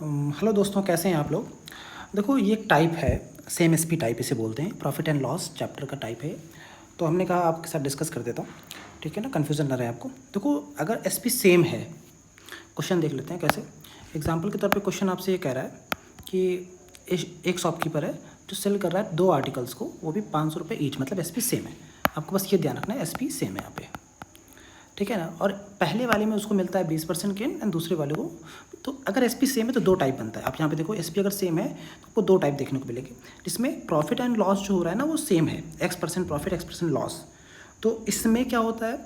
Hello दोस्तों, कैसे हैं आप लोग। देखो, ये एक टाइप है, सेम एसपी टाइप इसे बोलते हैं, प्रॉफिट एंड लॉस चैप्टर का टाइप है। तो हमने कहा आपके साथ डिस्कस कर देता हूँ, ठीक है ना, कन्फ्यूज़न ना रहे आपको। देखो, अगर एसपी सेम है, क्वेश्चन देख लेते हैं कैसे। एग्जांपल के तौर पे क्वेश्चन आपसे ये कह रहा है कि एक शॉपकीपर है जो सेल कर रहा है 2 आर्टिकल्स को, वो भी 500 रुपये ईच, मतलब एसपी सेम है। आपको बस ये ध्यान रखना है, एसपी सेम है यहाँ पे, ठीक है ना। और पहले वाले में उसको मिलता है 20% गेन एंड दूसरे वाले को। तो अगर एसपी सेम है तो 2 टाइप बनता है। आप यहाँ पे देखो, एसपी अगर सेम है तो आपको 2 टाइप देखने को मिलेगी, जिसमें प्रॉफिट एंड लॉस जो हो रहा है ना वो सेम है, X% प्रॉफिट X% लॉस। तो इसमें क्या होता है,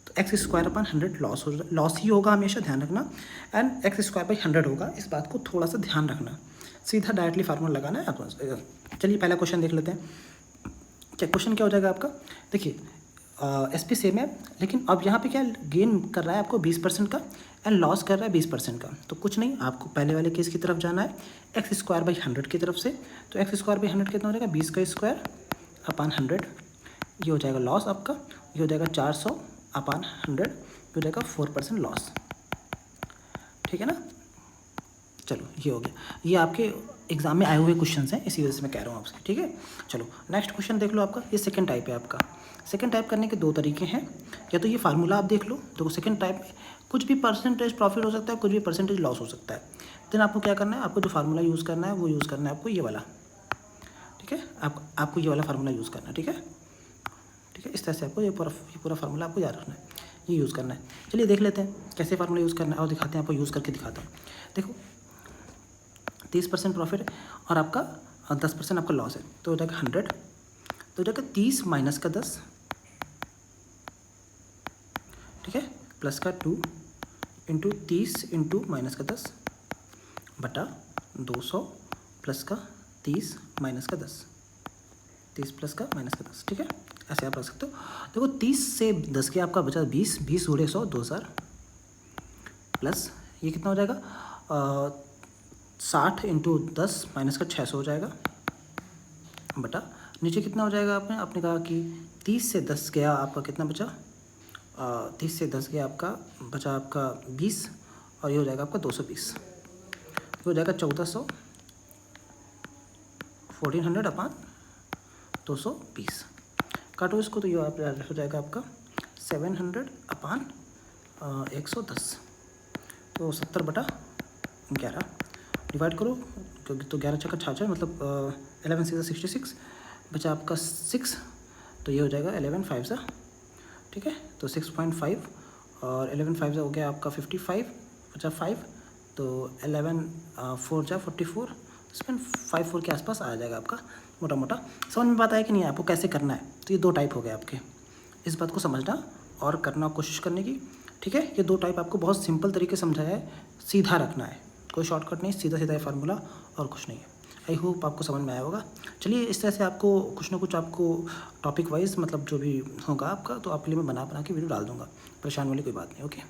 तो x²/100 लॉस ही होगा, हमेशा ध्यान रखना। एंड x²/100 होगा, इस बात को थोड़ा सा ध्यान रखना। सीधा डायरेक्टली फार्मूला लगाना है आपको। चलिए पहला क्वेश्चन देख लेते हैं। क्या क्वेश्चन क्या हो जाएगा आपका। देखिए, एसपी सेम है, लेकिन अब यहाँ पे क्या गेन कर रहा है आपको 20% का एंड लॉस कर रहा है 20% का। तो कुछ नहीं, आपको पहले वाले केस की तरफ जाना है, x²/100 की तरफ से। तो x²/100 कितना हो जाएगा, 20² 100। ये हो जाएगा लॉस आपका, ये हो जाएगा 400/100, ये हो जाएगा 4% लॉस, ठीक है ना। चलो, ये हो गया। ये आपके एग्जाम में आए हुए क्वेश्चंस हैं, इसी वजह से मैं कह रहा हूँ आपसे, ठीक है। चलो नेक्स्ट क्वेश्चन देख लो आपका। ये सेकंड टाइप है आपका। सेकंड टाइप करने के 2 तरीके हैं, या तो ये फार्मूला आप देख लो। देखो, सेकंड टाइप में कुछ भी परसेंटेज प्रॉफिट हो सकता है, कुछ भी परसेंटेज लॉस हो सकता है। देन आपको क्या करना है, आपको जो फार्मूला यूज़ करना है वो यूज़ करना है आपको ये वाला, ठीक है। आपको ये वाला फार्मूला यूज़ करना है, ठीक है। ठीक है, इस तरह से आपको ये पूरा फार्मूला आपको याद रखना है, ये यूज़ करना है। चलिए देख लेते हैं कैसे फार्मूला यूज़ करना है, और दिखाते हैं आपको, यूज़ करके दिखाता हूँ। देखो, 30% प्रॉफिट है और आपका 10% आपका लॉस है, तो हो जाएगा 100। तो हो जाएगा 30 माइनस का 10, ठीक है, प्लस का 2 इंटू 30 इंटू माइनस का 10 बटा 200 प्लस का 30 माइनस का 10, 30 प्लस का माइनस का 10, ठीक है। ऐसे आप रख सकते हो। देखो, 30 से 10 के आपका बचा 20, 20 गुणे 100 2000, प्लस ये कितना हो जाएगा 60 इंटू 10 माइनस का 600 हो जाएगा, बटा नीचे कितना हो जाएगा। आपने कहा कि 30 से 10 गया आपका कितना बचा, 30 से 10 गया आपका बचा आपका 20, और ये हो जाएगा आपका 220, ये हो जाएगा 1400 1400/220। काटो इसको, तो ये हो जाएगा आपका 700/110, तो 70/11 डिवाइड करो, क्योंकि तो 11 छक्का 66, मतलब 11 6 66, बचा आपका 6, तो ये हो जाएगा 11 5, ठीक है। तो 6.5 और 11 5 हो गया आपका 55, बचा 5, तो 11 4 44, इसमें 54 के आसपास आ जाएगा आपका मोटा मोटा। समझ में बात आया कि नहीं, आपको कैसे करना है। तो ये 2 टाइप हो गए आपके, इस बात को समझना और करना कोशिश करने की, ठीक है। ये 2 टाइप आपको बहुत सिंपल तरीके से समझाया है, सीधा रखना है, कोई शॉर्टकट नहीं, सीधा सीधा है फार्मूला और कुछ नहीं है। आई होप आपको समझ में आया होगा। चलिए, इस तरह से आपको कुछ ना कुछ आपको टॉपिक वाइज, मतलब जो भी होगा आपका, तो आपके लिए मैं बना के वीडियो डाल दूँगा, परेशान वाली कोई बात नहीं। ओके।